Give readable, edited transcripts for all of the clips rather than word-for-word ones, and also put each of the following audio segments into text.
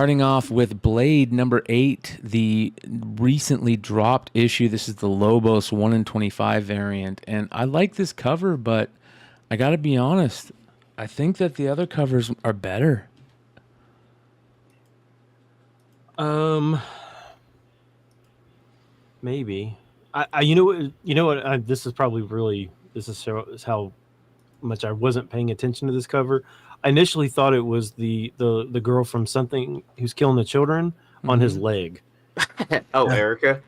starting off with Blade number 8, the recently dropped issue. This is the Lobos 1 in 25 variant. And I like this cover, but I got to be honest, I think that the other covers are better. Maybe. This is how much I wasn't paying attention to this cover. I initially thought it was the girl from something who's killing the children on his leg. Oh, Erica.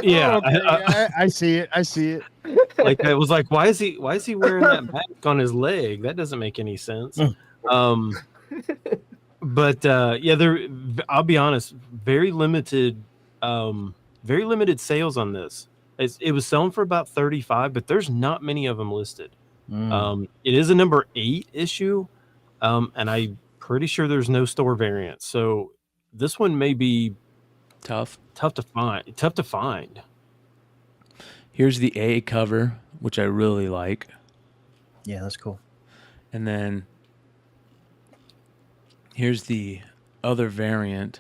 Yeah, Oh, okay. I see it. Like I was like, why is he wearing that mask on his leg? That doesn't make any sense. But I'll be honest, very limited sales on this. It was selling for about 35, but there's not many of them listed. It is a number 8 issue, and I'm pretty sure there's no store variant. So this one may be tough to find. Here's the A cover, which I really like. Yeah, that's cool. And then here's the other variant.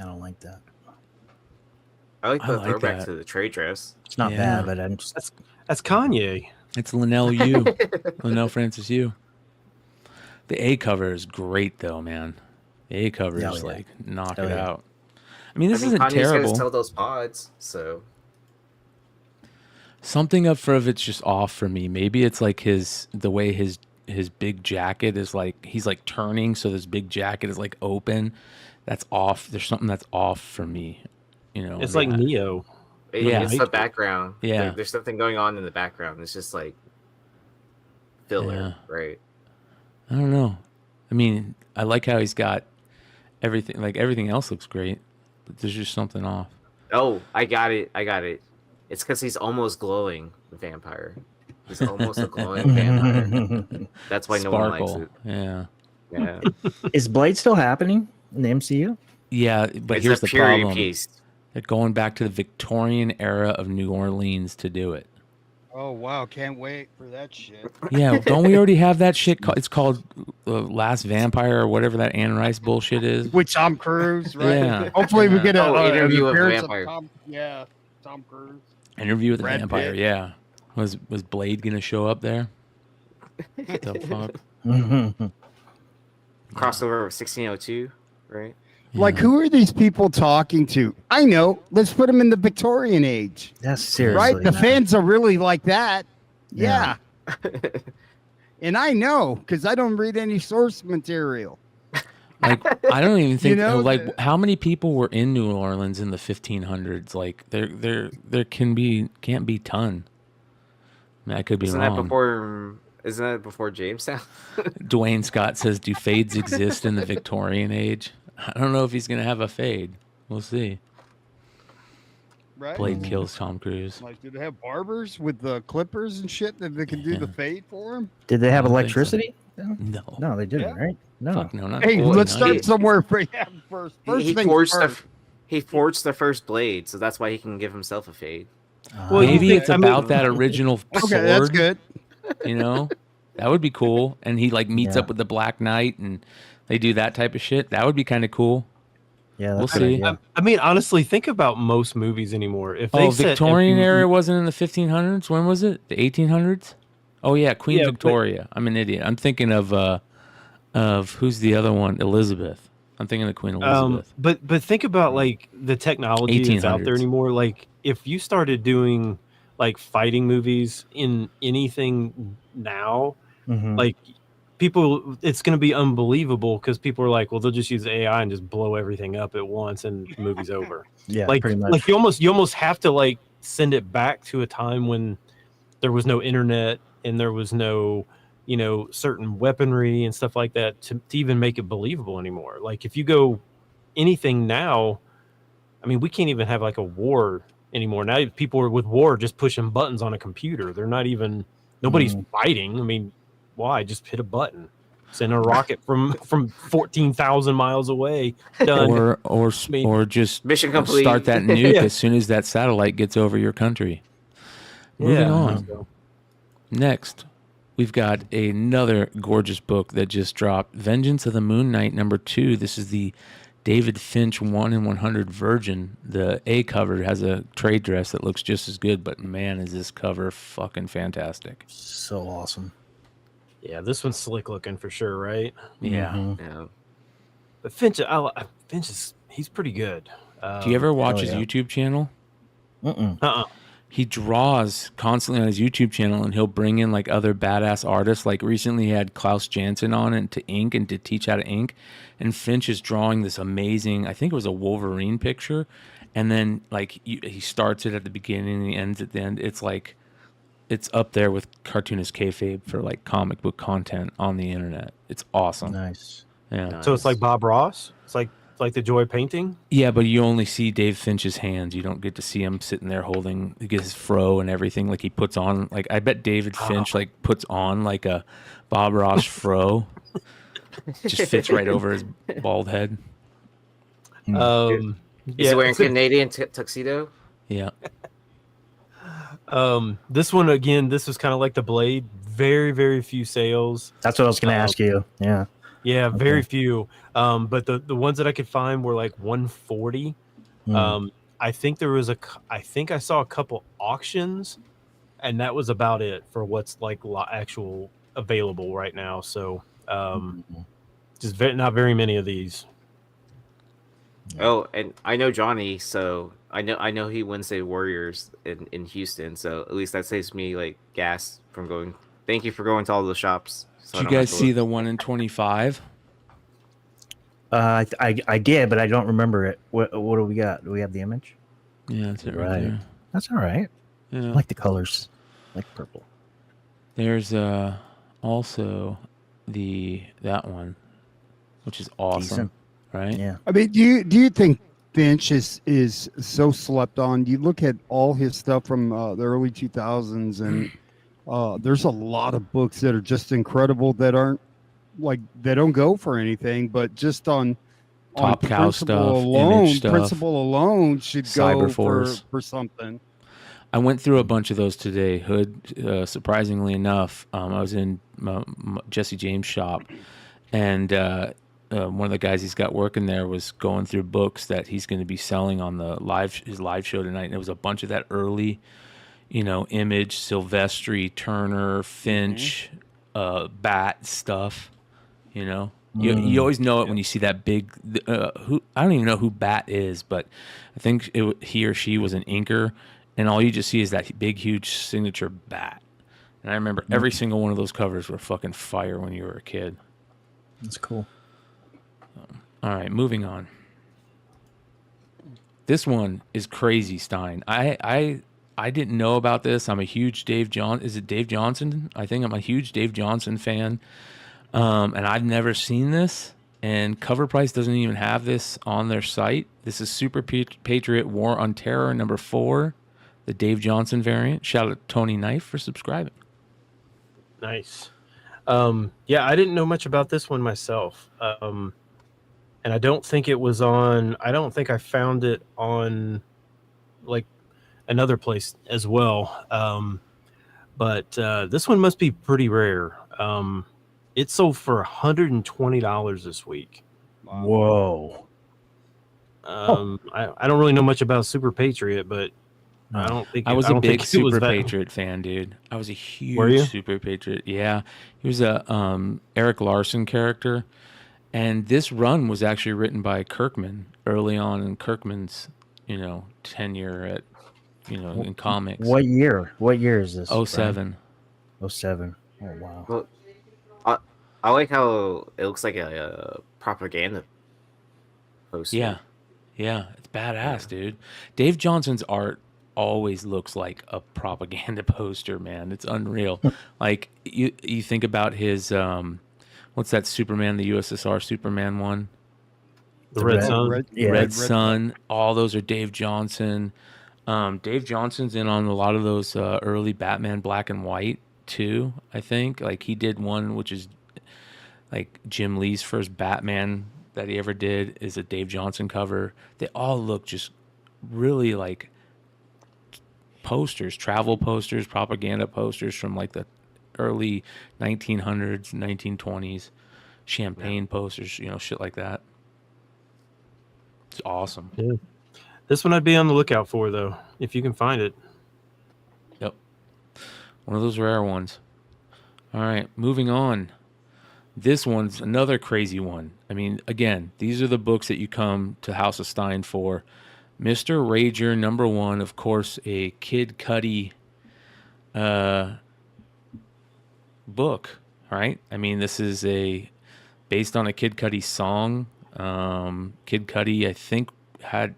I don't like that. I like the like throwback that. to the trade dress. It's not bad, but I'm just... That's Kanye. It's Linnell Yu. Linnell Francis Yu. The A cover is great, though, man. The A cover is like knock it out. I mean, this isn't Kanye's terrible. gonna sell those pods, so Something up for it's just off for me. Maybe it's like the way his big jacket is like he's like turning, so this big jacket is like open. That's off. There's something that's off for me. You know, It's like Neo. it's the background. Yeah. There's something going on in the background. It's just like filler, right? I don't know. I mean, I like how he's got everything. Like everything else looks great, but there's just something off. Oh, I got it. It's because he's almost glowing vampire. He's almost a glowing vampire. That's why Sparkle. no one likes it. Yeah. Is Blade still happening in the MCU? Yeah, but It's here's a the period problem. piece. They're going back to the Victorian era of New Orleans to do it. Oh wow! Can't wait for that shit. Yeah, don't we already have that shit? It's called Last Vampire or whatever that Anne Rice bullshit is. With Tom Cruise, right? Yeah. Hopefully we get a Interview with a appearance Vampire. Tom Cruise. Interview with the Brad Vampire. Pitt. Yeah, was Blade gonna show up there? What the fuck? Crossover with 1602, right? Like, who are these people talking to? I know. Let's put them in the Victorian age. That's seriously. Right? The fans are really like that. Yeah. And I know because I don't read any source material. Like, I don't even think know, how many people were in New Orleans in the 1500s. Like, there can't be ton. I mean, I could be wrong. Isn't that before Jamestown? Dwayne Scott says, "Do fades exist in the Victorian age?" I don't know if he's gonna have a fade. We'll see. Right? Blade kills Tom Cruise. Like, do they have barbers with the clippers and shit that they can do the fade for him? Did they have I don't think so. electricity? No, they didn't, right? No. Fuck no, not Hey, well, let's not start yet. somewhere first. He Things forged first. he forged the first blade, so that's why he can give himself a fade. Well, Maybe think- it's I mean- about that original sword. Okay, that's good. You know, that would be cool. And he like meets Yeah. up with the Black Knight, and they do that type of shit. That would be kind of cool. Yeah, We'll that's see. good idea. I mean, honestly, think about most movies anymore. If they set Victorian every- era wasn't in the 1500s. When was it? The 1800s? Oh yeah, Queen Yeah, but- Victoria. I'm an idiot. I'm thinking of who's the other one? Elizabeth. I'm thinking of Queen Elizabeth. But think about like the technology that's out there 1800s. anymore. Like if you started doing like fighting movies in anything now, like people, it's going to be unbelievable because people are like, well, they'll just use AI and just blow everything up at once and the movie's over. Yeah, like pretty much. like you almost have to like send it back to a time when there was no internet and there was no certain weaponry and stuff like that to even make it believable anymore. Like if you go anything now, I mean, we can't even have like a war anymore. Now people are with war just pushing buttons on a computer. They're not even nobody's fighting. I mean, why? Just hit a button. Send a rocket from 14,000 miles away. Done. Or just Mission complete. start that nuke Yeah. as soon as that satellite gets over your country. Moving on. Next, we've got another gorgeous book that just dropped, Vengeance of the Moon Knight #2. This is the David Finch 1 in 100 Virgin. The A cover has a trade dress that looks just as good, but man, is this cover fucking fantastic. So awesome. Yeah, this one's slick looking for sure, right? Yeah. Mhm. Yeah. But Finch he's pretty good. Do you ever watch oh, his yeah. YouTube channel? Uh-uh. He draws constantly on his YouTube channel, and he'll bring in like other badass artists. Like recently, he had Klaus Janson on and to ink and to teach how to ink. And Finch is drawing this amazing, I think it was a Wolverine picture, and then like he starts it at the beginning and he ends at the end. It's like it's up there with cartoonist kayfabe for like comic book content on the internet. It's awesome. Nice. Yeah. Nice. So it's like Bob Ross. It's like the Joy painting. Yeah, but you only see Dave Finch's hands. You don't get to see him sitting there holding his fro and everything. Like he puts on, like I bet David Finch like puts on like a Bob Ross fro. Just fits right over his bald head. Is Yeah, he wearing it's a- Canadian tuxedo? Yeah. This one again. This was kind of like the Blade. Very, very few sales. That's what I was going to ask you. Yeah. Yeah, very few. But the ones that I could find were like 140. Mm. I think I think I saw a couple auctions, and that was about it for what's like actual available right now. So just not very many of these. Oh, and I know Johnny, so I know he Wednesday Warriors in Houston, so at least that saves me like gas from going. Thank you for going to all the shops. So I Did you don't have guys to see look. the 1 in 25? I did, but I don't remember it. What do we got? Do we have the image? Yeah, that's it right, Right. there. That's all right. Yeah. I like the colors. I like purple. There's also that one, which is awesome, Decent. right? Yeah. I mean, do you think Finch is so slept on? You look at all his stuff from the early 2000s, and there's a lot of books that are just incredible that aren't like they don't go for anything, but just on Top Cow principle stuff, alone, Image stuff, principle alone should go Cyberforce. for something. I went through a bunch of those today, Hood. Surprisingly enough, I was in Jesse James' shop, and one of the guys he's got working there was going through books that he's going to be selling on his live show tonight. And it was a bunch of that early, Image, Silvestri, Turner, Finch, Bat stuff. You always know it when you see that big. Who I don't even know who Bat is, but I think he or she was an inker. And all you just see is that big, huge signature bat. And I remember every single one of those covers were fucking fire when you were a kid. That's cool. All right, moving on. This one is crazy, Stein. I didn't know about this. I'm a huge Dave Johnson? I think I'm a huge Dave Johnson fan. And I've never seen this. And Cover Price doesn't even have this on their site. This is Super Patriot War on Terror #4. The Dave Johnson variant. Shout out to Tony Knife for subscribing. Nice. Yeah, I didn't know much about this one myself. And I don't think it was on. I don't think I found it on like another place as well. But this one must be pretty rare. It sold for $120 this week. Whoa. I don't really know much about Super Patriot, but I don't think I was a big Super Patriot fan, dude. I was a Were you? huge Super Patriot. Yeah, he was a Eric Larson character, and this run was actually written by Kirkman early on in Kirkman's, tenure at, in comics. What year? What year is this? 07. 07. Oh wow. Well, I like how it looks like a propaganda poster. Yeah, it's badass, dude. Dave Johnson's art always looks like a propaganda poster, man. It's unreal. Like you think about his what's that Superman, the USSR Superman one? The Red Sun. Red Sun. All those are Dave Johnson. Dave Johnson's in on a lot of those early Batman black and white too, I think. Like he did one which is like Jim Lee's first Batman that he ever did is a Dave Johnson cover. They all look just really like posters, travel posters, propaganda posters from like the early 1900s, 1920s champagne posters, shit like that. It's awesome. Yeah. This one I'd be on the lookout for, though, if you can find it. Yep. One of those rare ones. All right, moving on. This one's another crazy one. I mean, again, these are the books that you come to House of Stein for. Mr. Rager #1, of course, a Kid Cudi book, right? I mean, this is based on a Kid Cudi song. Kid Cudi, I think, had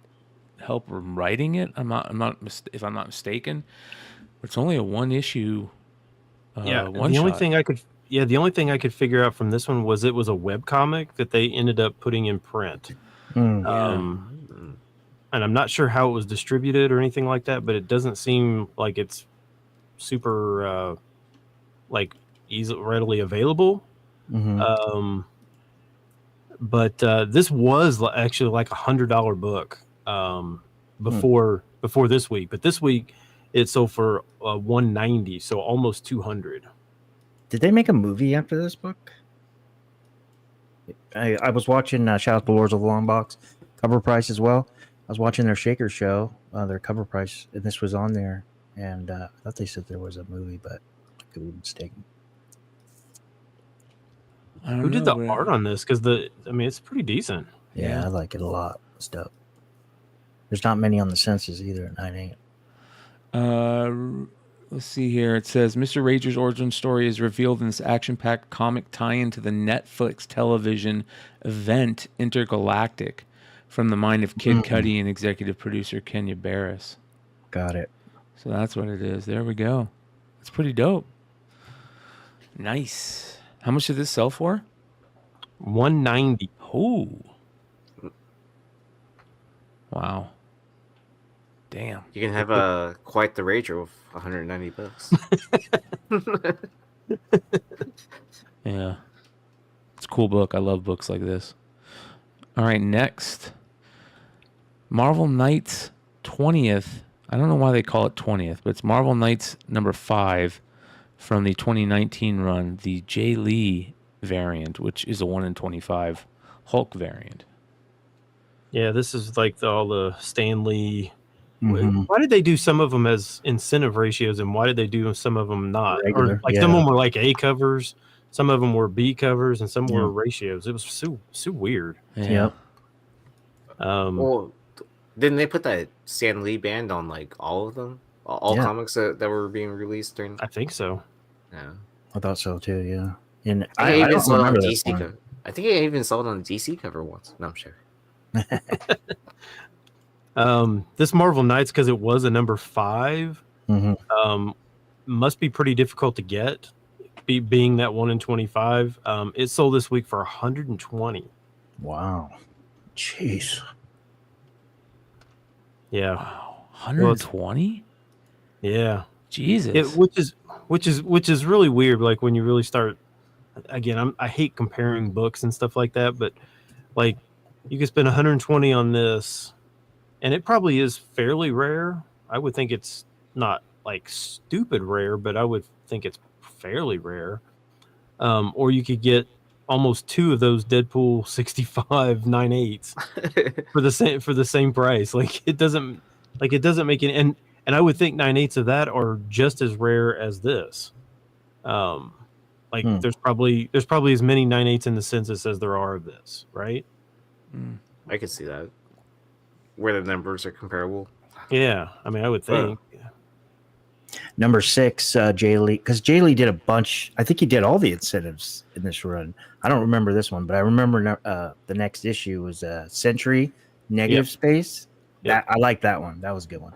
help in writing it. If I'm not mistaken. It's only a one issue. One the only shot. thing I could figure out from this one was it was a web comic that they ended up putting in print. And I'm not sure how it was distributed or anything like that, but it doesn't seem like it's super readily available. But this was actually like $100 book before this week. But this week it sold for $190, so almost $200. Did they make a movie after this book? I was watching shout out to Lords of the Long Box cover price as well. I was watching their Shaker show, their cover price, and this was on there. And I thought they said there was a movie, but I could be mistaken. Who did the art on this? Because it's pretty decent. Yeah, I like it a lot. It's dope. There's not many on the census either at 9.8. Let's see here. It says Mr. Rager's origin story is revealed in this action-packed comic tie-in to the Netflix television event Intergalactic from the mind of Kid Cudi and executive producer Kenya Barris. Got it. So that's what it is. There we go. It's pretty dope. Nice. How much did this sell for? $190. Oh. Wow. Damn. You can have quite the Rager with $190. Yeah. It's a cool book. I love books like this. All right, next. Marvel Knights 20th. I don't know why they call it 20th, but it's Marvel Knights #5 from the 2019 run, the Jay Lee variant, which is a 1 in 25 Hulk variant. Yeah, this is like all the Stan Lee. Why did they do some of them as incentive ratios, and why did they do some of them not? Regular, or like some of them were like A covers, some of them were B covers, and some were ratios. It was so weird. Yeah. Well, didn't they put that Stan Lee band on like all of them? All comics that were being released during? I think so. Yeah. I thought so too, yeah. And I don't even saw it on remember this DC one. cover. I think I even saw it on the DC cover once. No, I'm sure. This Marvel Knights, because it was a #5, must be pretty difficult to get. Being that 1 in 25, it sold this week for $120. Wow. Jeez. Yeah. Wow. 120? Yeah. Jesus. Which is really weird. Like when you really start. Again, I hate comparing books and stuff like that, but like you could spend 120 on this, and it probably is fairly rare. I would think it's not like stupid rare, but I would think it's fairly rare. Or you could get almost 2 of those Deadpool 65 9/8s for the same price. Like it doesn't make any, and I would think 9/8s of that are just as rare as this. There's probably as many 9/8s in the census as there are of this, right? I could see that. Where the numbers are comparable. Yeah, I mean, I would think. #6, Jay Lee, because Jay Lee did a bunch. I think he did all the incentives in this run. I don't remember this one, but I remember the next issue was Century Negative Space. Yep. I like that one. That was a good one.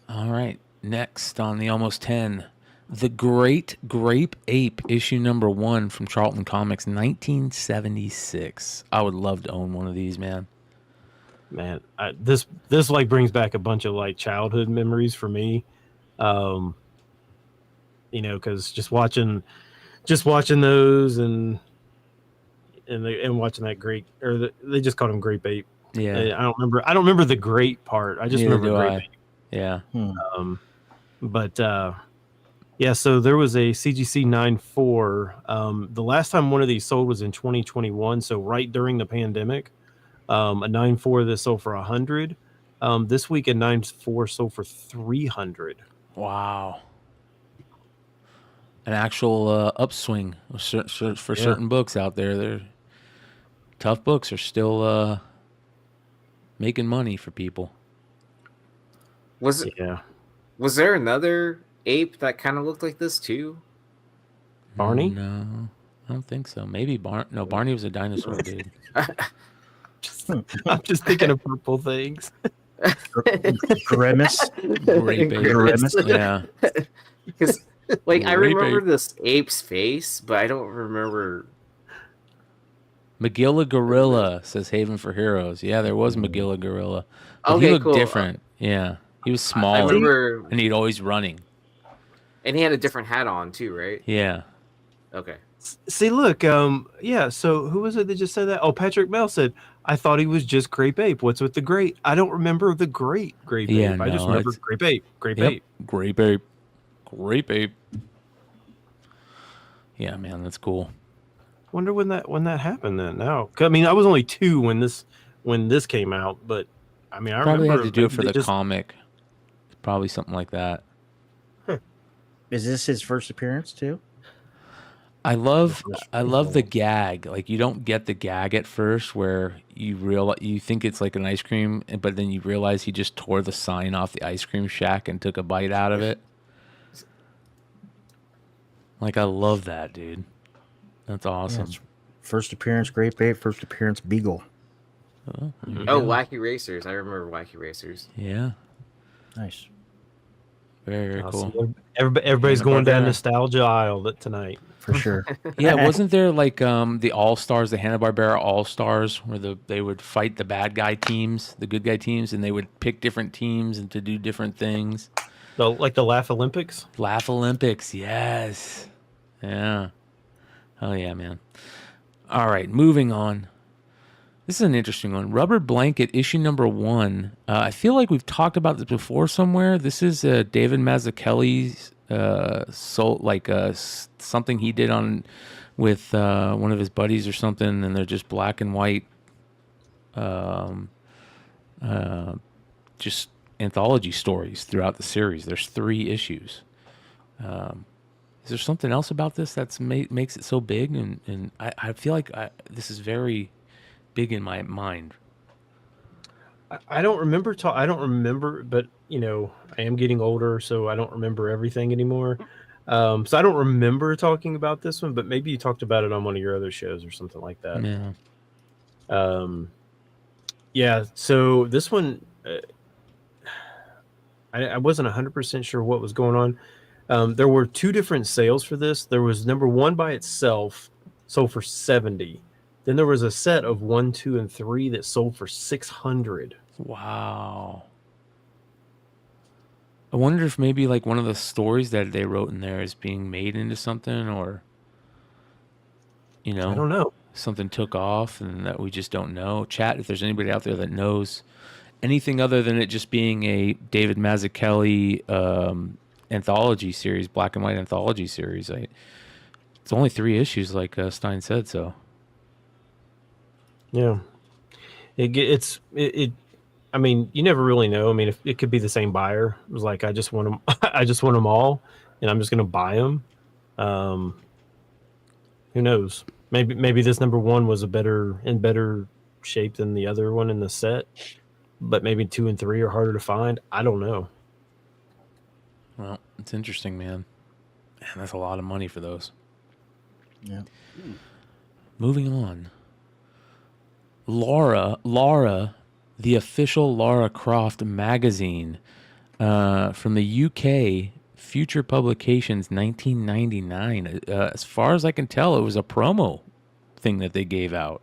All right. Next on the Almost 10, The Great Grape Ape, issue #1 from Charlton Comics, 1976. I would love to own one of these, man. Man, this like brings back a bunch of like childhood memories for me. Because just watching those and watching that great, they just called him Grape Ape. Yeah. I don't remember the great part. I just Neither remember do Grape I. Ape. Yeah. But Yeah, so there was a CGC 9.4. The last time one of these sold was in 2021, so right during the pandemic. A 9.4 that sold for 100. This week a 9.4 sold for 300. Wow. An actual upswing for certain books out there. They're tough books are still making money for people. Was there another ape that kind of looked like this too? Barney? No, I don't think so. Maybe Barney was a dinosaur, dude. I'm just thinking of purple things. Grimace. Grape ape. Grimace. Yeah. Because like I Grape remember ape. this ape's face, but I don't remember. Magilla Gorilla says Haven for Heroes. Yeah, there was Magilla Gorilla. But he Okay, looked cool. different. Yeah. He was smaller. I remember, and he'd always running. and he had a different hat on too, right? Yeah. Okay. See, look, yeah, so who was it that just said that? Oh, Patrick Bell said, I thought he was just Grape Ape. What's with the great? I don't remember the great Grape Yeah, Ape. I just no, remember it's- Grape Ape. Grape Yep. Ape. Grape ape. Grape ape. Yeah, man, that's cool. Wonder when that happened then. Now, I mean, I was only 2 when this came out, but I mean, I Probably remember had to do it for they the just- comic. Probably something like that. Is this his first appearance too? I love the gag. Like you don't get the gag at first where you think it's like an ice cream, but then you realize he just tore the sign off the ice cream shack and took a bite out of it. Like I love that, dude. That's awesome. it's First appearance, Grape Ape. First appearance, Beagle. Oh, there you Oh, go. Wacky Racers! I remember Wacky Racers. Yeah. Nice. Very Awesome. cool. Everybody's Hanna going down Barbera. nostalgia aisle tonight. For sure. Yeah, wasn't there like the All Stars, the Hanna-Barbera All Stars, where they would fight the bad guy teams, the good guy teams, and they would pick different teams and to do different things. Like the Laugh Olympics. Laugh Olympics, yes. Yeah. Oh yeah, man. All right, moving on. This is an interesting one. Rubber Blanket, issue number 1. I feel like we've talked about this before somewhere. This is David Mazzucchelli's something he did on with one of his buddies or something, and they're just black and white, just anthology stories throughout the series. There's 3 issues. Is there something else about this that's makes it so big? And I feel like this is very big in my mind. I don't remember. I don't remember, but you know, I am getting older, so I don't remember everything anymore. So I don't remember talking about this one, but maybe you talked about it on one of your other shows or something like that. Yeah. Yeah. So this one, I wasn't 100% sure what was going on. There were 2 different sales for this. There was number 1 by itself, sold for 70. Then there was a set of 1, 2, and 3 that sold for 600. Wow. I wonder if maybe like one of the stories that they wrote in there is being made into something, or I don't know. something took off and that we just don't know. Chat, if there's anybody out there that knows anything other than it just being a David Mazzucchelli anthology series, black and white anthology series. It's only 3 issues, like Stein said. So Yeah, I mean, you never really know. I mean, if it could be the same buyer. It was like, I just want them. I just want them all, and I'm just going to buy them. Who knows? Maybe this number 1 was in better shape than the other one in the set, but maybe 2 and 3 are harder to find. I don't know. well, it's interesting, man. Man, that's a lot of money for those. Yeah. Moving on. Laura, the official Lara Croft magazine from the UK, Future Publications, 1999. As far as I can tell, it was a promo thing that they gave out.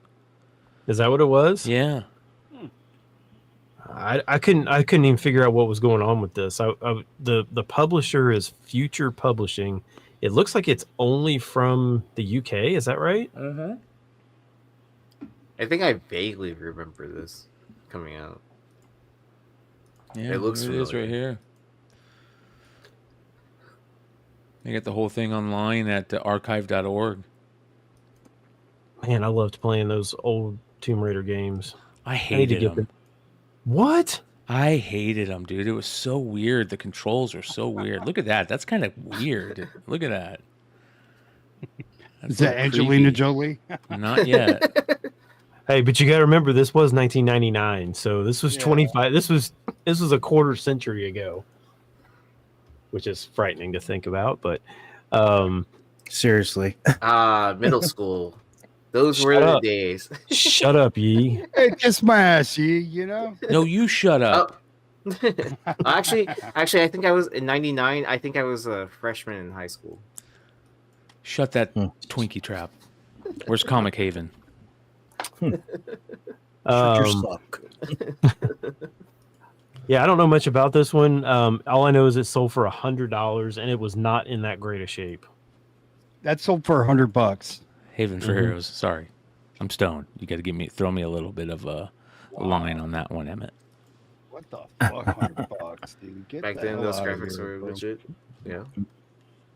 Is that what it was? Yeah. I couldn't even figure out what was going on with this. The publisher is Future Publishing. It looks like it's only from the UK. Is that right? Uh-huh. I think I vaguely remember this coming out. Yeah, It looks it is familiar. right here. They get the whole thing online at archive.org. Man, I loved playing those old Tomb Raider games. I need to hated get them. What? I hated them, dude. It was so weird. The controls are so weird. Look at that. That's kind of weird. Look at that. That's Is that so Angelina creepy. Jolie? Not yet. Hey, but you got to remember this was 1999, so this was 25. This was a quarter century ago, which is frightening to think about. But Seriously. Middle school. Those were Shut the up. days. shut up, ye. Hey, kiss my ass, you know? No, you shut up. Actually, I think I was in '99. I think I was a freshman in high school. Shut that Twinkie trap. Where's Comic Haven? Shut your suck. Yeah, I don't know much about this one. All I know is it sold for $100, and it was not in that great a shape. That sold for $100. Haven for Heroes. Sorry. I'm stoned. You got to throw me a little bit of a line on that one, Emmett. What the fuck, $100, dude? Get Back the then, hell those outta graphics here, were bro. legit. Yeah.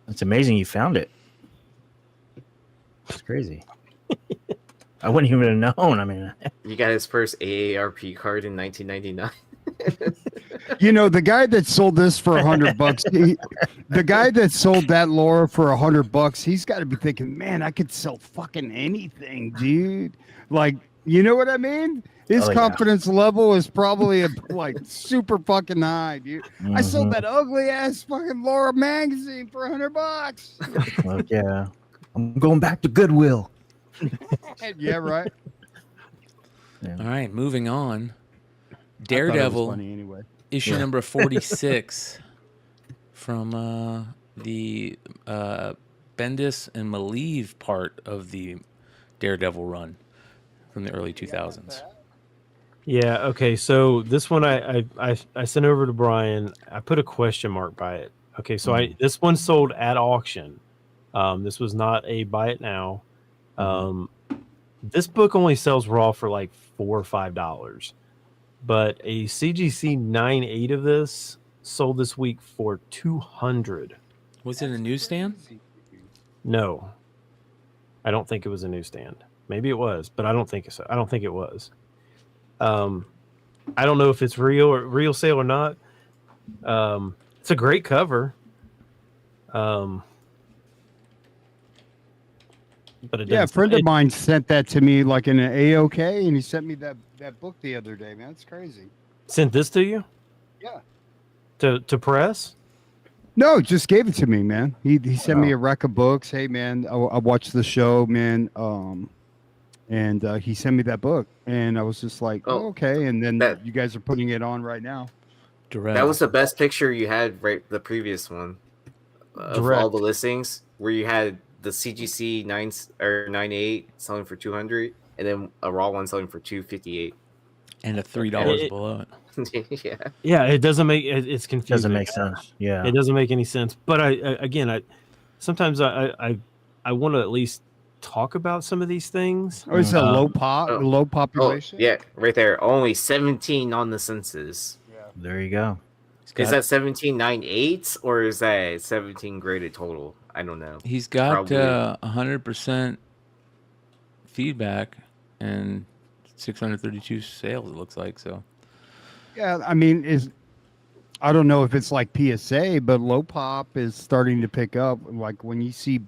It's amazing you found it. It's crazy. I wouldn't even have known. I mean, You got his first AARP card in 1999. You know, the guy that sold this for $100, the guy that sold that Laura for $100, he's got to be thinking, man, I could sell fucking anything, dude. Like, you know what I mean? His Oh, yeah. confidence level is probably like super fucking high, dude. I sold that ugly ass fucking Laura magazine for $100. Look, yeah. I'm going back to Goodwill. Yeah, right. All right, moving on. I thought it was Daredevil, funny anyway. issue number 46 from the Bendis and Malieve part of the Daredevil run from the early 2000s. Yeah. Okay. So this one I sent over to Bryan. I put a question mark by it. Okay. So this one sold at auction. This was not a buy it now. This book only sells raw for like $4 or $5, but a CGC 9.8 of this sold this week for $200. Was it a newsstand? No, I don't think it was a newsstand. Maybe it was, but I don't think so. I don't think it was. I don't know if it's real sale or not. It's a great cover. But it Yeah, a doesn't- friend of it- mine sent that to me like in an AOK, and he sent me that book the other day, man. It's crazy. sent this to you Yeah. to press. No, just gave it to me, man. He sent me a rack of books. Hey, man, I watched the show, man. And he sent me that book, and I was just like, Oh, okay. And then that- you guys are putting it on right now. Direct. That was the best picture you had, right? The previous one of all Direct. the listings, where you had the CGC 9.8 selling for 200, and then a raw one selling for 258. and a $3 It- below it. Yeah. Yeah, it doesn't make it's confusing. Doesn't make sense. Yeah. It doesn't make any sense. But I sometimes I want to at least talk about some of these things. Oh, it's a Uh, low Oh, population. yeah, right there. Only 17 on the census. There you go. Is that 17.98 or is that 17 graded total? I don't know. He's got Probably. 100% feedback and 632 sales, it looks like. So Yeah, I mean, I don't know if it's like PSA, but low pop is starting to pick up. Like when you see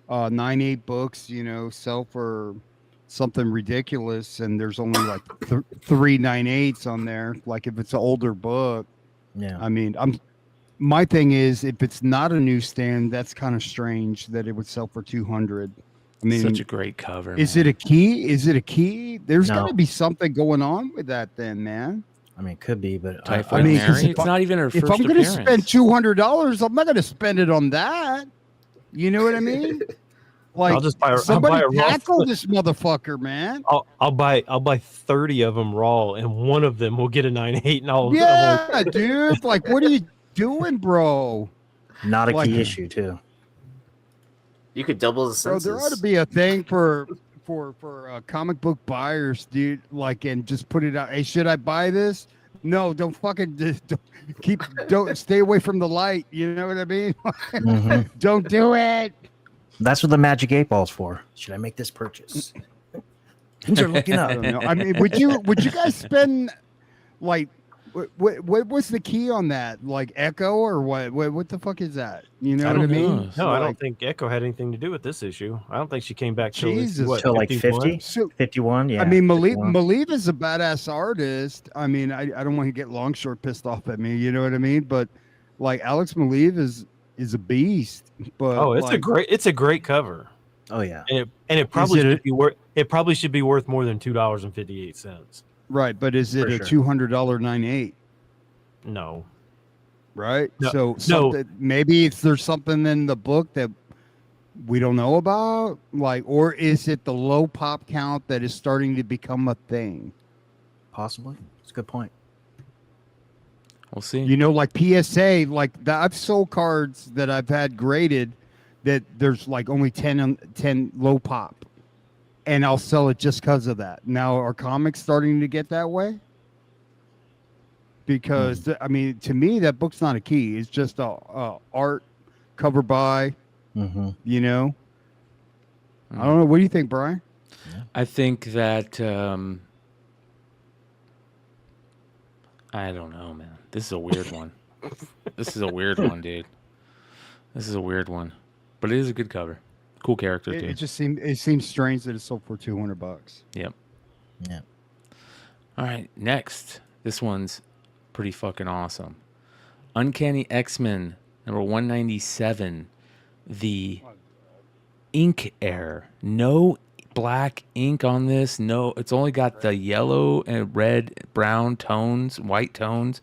9.8 books, you know, sell for something ridiculous, and there's only like 3 9.8s on there. Like if it's an older book, Yeah. I mean, my thing is if it's not a newsstand, that's kind of strange that it would sell for 200. I mean, such a great cover. is man. it a key? Is it a key? There's No. got to be something going on with that, then, man. I mean, it could be, but Typhoid I mean, 'cause Mary? if It's not even her If first I'm going to appearance. spend $200, I'm not going to spend it on that. You know what I mean? Like, I'll just buy a somebody raw. tackle this motherfucker, man. I'll buy 30 of them raw, and one of them will get a 9.8, and I'll Yeah, dude. Like, what are you doing, bro? not a like- key issue too. You could double the Bro, census. there ought to be a thing for comic book buyers, dude. Like, and just put it out. Hey, should I buy this? No, don't fucking don't stay away from the light. You know what I mean? Mhm. Don't do it. That's what the Magic 8 Ball's for. Should I make this purchase? Things are looking I up. don't know. I mean, would you guys spend like what was the key on that? Like Echo or what the fuck is that? You know I what I don't mean? know. No, I Like, don't think Echo had anything to do with this issue. I don't think she came back till Jesus. what, Till like 51? 50, So 51. Yeah. I mean, 51. Malieve is a badass artist. I mean, I don't want to get Longshore pissed off at me. You know what I mean? But like Alex Malieve is a beast. But Oh, it's like, a great cover. Oh yeah. And it probably it should be worth should be worth more than $2.58. right. But is it For a sure. $200 98? No. Right. No, So no. maybe if there's something in the book that we don't know about, like, or is it the low pop count that is starting to become a thing? Possibly. It's a good point. We'll see. You know, like PSA, like I've sold cards that I've had graded that there's like only 10 low pop, and I'll sell it just because of that. Now, are comics starting to get that way? Because I mean, to me, that book's not a key. It's just a art cover by. Mm-hmm. You know, I don't know. What do you think, Brian? I think that I don't know, man. This is a weird one. This is a weird one, dude. This is a weird one, but it is a good cover. Cool character too. It seems strange that it sold for $200. Yep. Yeah. All right, next. This one's pretty fucking awesome. Uncanny XMen number 197. The ink error. No black ink on this. No, it's only got the yellow and red, brown tones, white tones.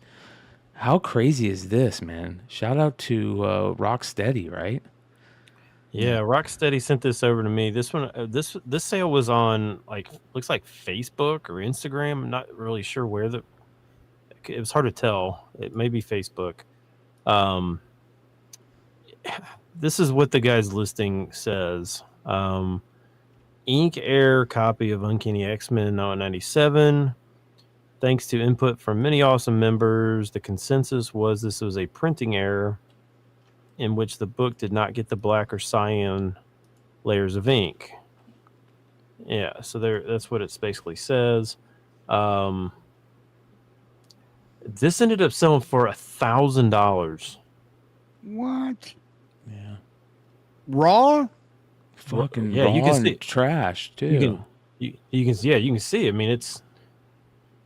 How crazy is this, man? Shout out to Rocksteady, right? Yeah, Rocksteady sent this over to me. This one, this sale was on looks like Facebook or Instagram. I'm not really sure where it was hard to tell. It may be Facebook. This is what the guy's listing says. Ink Air copy of Uncanny XMen 97. Thanks to input from many awesome members, the consensus was this was a printing error in which the book did not get the black or cyan layers of ink. Yeah, so that's what it basically says. This ended up selling for $1,000. What? Yeah. Raw? Fucking Yeah, raw you can and see- trash too. You can see. I mean, it's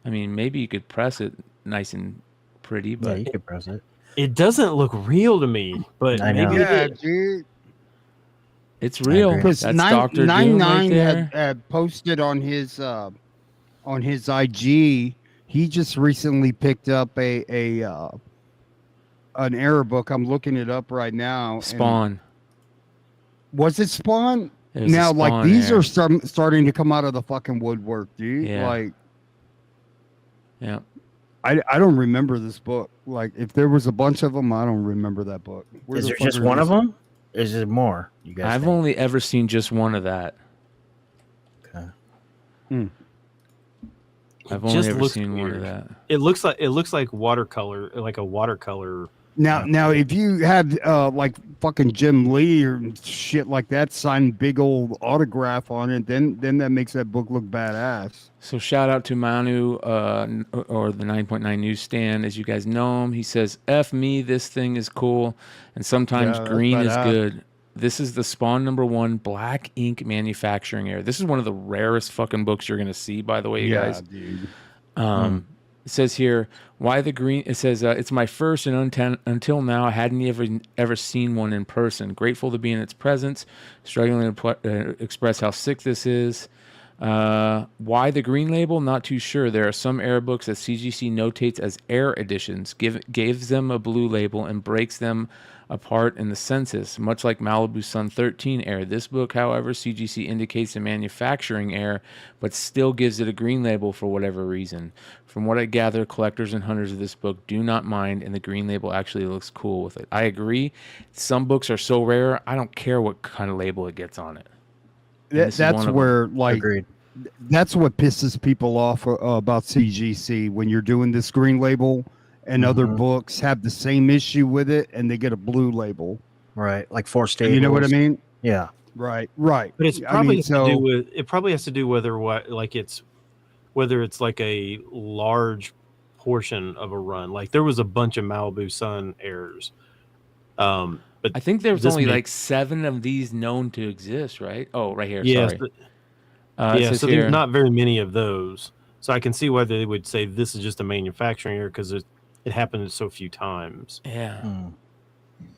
maybe you could press it nice and pretty, Yeah, but you could press it. it doesn't look real to me, but I know. maybe Yeah, it is. dude. it's real. agree. Because That's Dr. Doom right there. had posted on his IG. He just recently picked up an error book. I'm looking it up right now. and- Spawn. Was it Spawn? It was a Now, like Spawn these error. are starting to come out of the fucking woodwork, dude. Yeah. Like Yeah. I don't remember this book. Like if there was a bunch of them, I don't remember that book. Where Is the there fuck just are one of these? them? Is there more? You guys? I've think? only ever seen just one of that. Okay. I've It only just ever looks seen one weird. of that. It looks like watercolor, like a watercolor. Now, if you had like fucking Jim Lee or shit like that sign big old autograph on it, then that makes that book look badass. So shout out to Manu or the 9.9 newsstand. As you guys know him, he says, F me, this thing is cool. And sometimes Yeah, that's green is badass. good. This is the Spawn number 1 black ink manufacturing error. This is one of the rarest fucking books you're going to see, by the way, you guys. dude. It says here, why the green? It says, it's my first, and until now, I hadn't ever seen one in person. Grateful to be in its presence. Struggling to express how sick this is. Why the green label? Not too sure. There are some air books that CGC notates as air editions, gives them a blue label, and breaks them apart in the census, much like Malibu Sun 13 air. This book, however, CGC indicates a manufacturing error, but still gives it a green label for whatever reason. From what I gather, collectors and hunters of this book do not mind, and the green label actually looks cool with it. I agree. Some books are so rare, I don't care what kind of label it gets on it. And this is one That's of where like Agreed. That's what pisses people off about CGC when you're doing this green label and other Mhm. books have the same issue with it and they get a blue label. Right, like four staples. You know what I mean? Yeah. Right. But it's I probably mean, has to do with it. Probably has to do whether it's like a large portion of a run. Like there was a bunch of Malibu Sun errors. But I think there was this only may- like 7 of these known to exist, right? Oh, right here. yes, Sorry. It yeah. says So here, there's not very many of those. So I can see why they would say this is just a manufacturing error because it happened so few times. Yeah. Mm.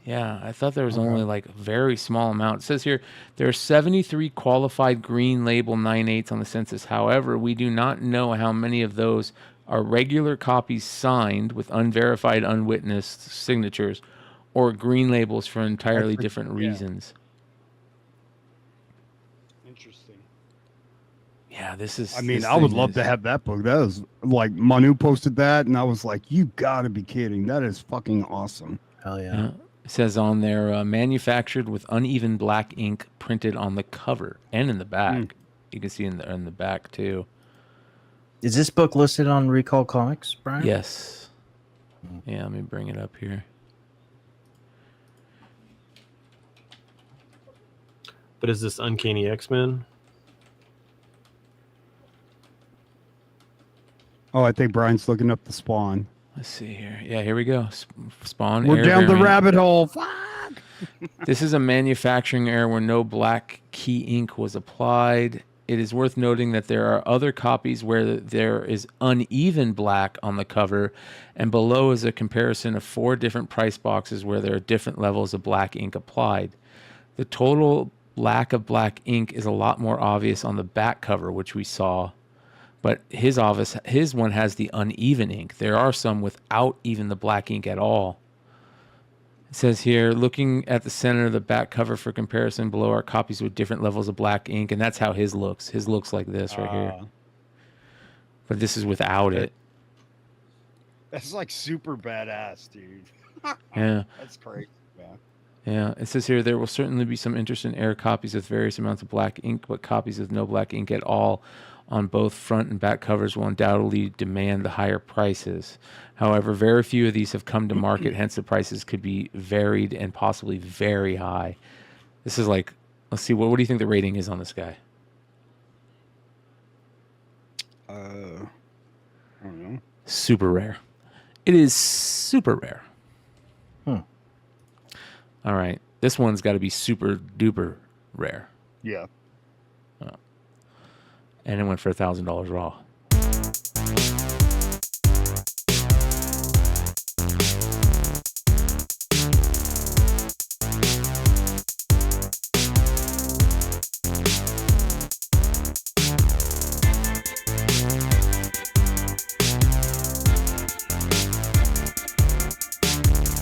Yeah, I thought there was only like a very small amount. It says here there are 73 qualified green label 9/8 on the census. However, we do not know how many of those are regular copies signed with unverified, unwitnessed signatures or green labels for entirely different reasons. interesting. Yeah, this is. I mean, this I would thing love is- to have that book. That was like Manu posted that, and I was like, "You gotta be kidding! That is fucking awesome." Hell yeah. Yeah. It says on there, manufactured with uneven black ink printed on the cover and in the back. You can see in the back too. Is this book listed on Recall Comics, Brian? Yes. Yeah, let me bring it up here. But is this Uncanny XMen? Oh, I think Brian's looking up the Spawn. Let's see here. Yeah, here we go. Spawn. We're air down the variant. rabbit hole. Fuck. This is a manufacturing error where no black key ink was applied. It is worth noting that there are other copies where there is uneven black on the cover, and below is a comparison of 4 different price boxes where there are different levels of black ink applied. The total lack of black ink is a lot more obvious on the back cover, which we saw, but his one has the uneven ink. There are some without even the black ink at all. It says here, looking at the center of the back cover for comparison, below are copies with different levels of black ink, and that's how his looks. His looks like this right here. But this is without it. That's like super badass, dude. Yeah. That's crazy, man. Yeah. It says here, there will certainly be some interest in air copies with various amounts of black ink, but copies with no black ink at all on both front and back covers will undoubtedly demand the higher prices. However, very few of these have come to market, hence the prices could be varied and possibly very high. This is like, let's see, what do you think the rating is on this guy? I don't know. Super rare. It is super rare. All right. This one's got to be super duper rare. Yeah. And it went for $1,000 raw.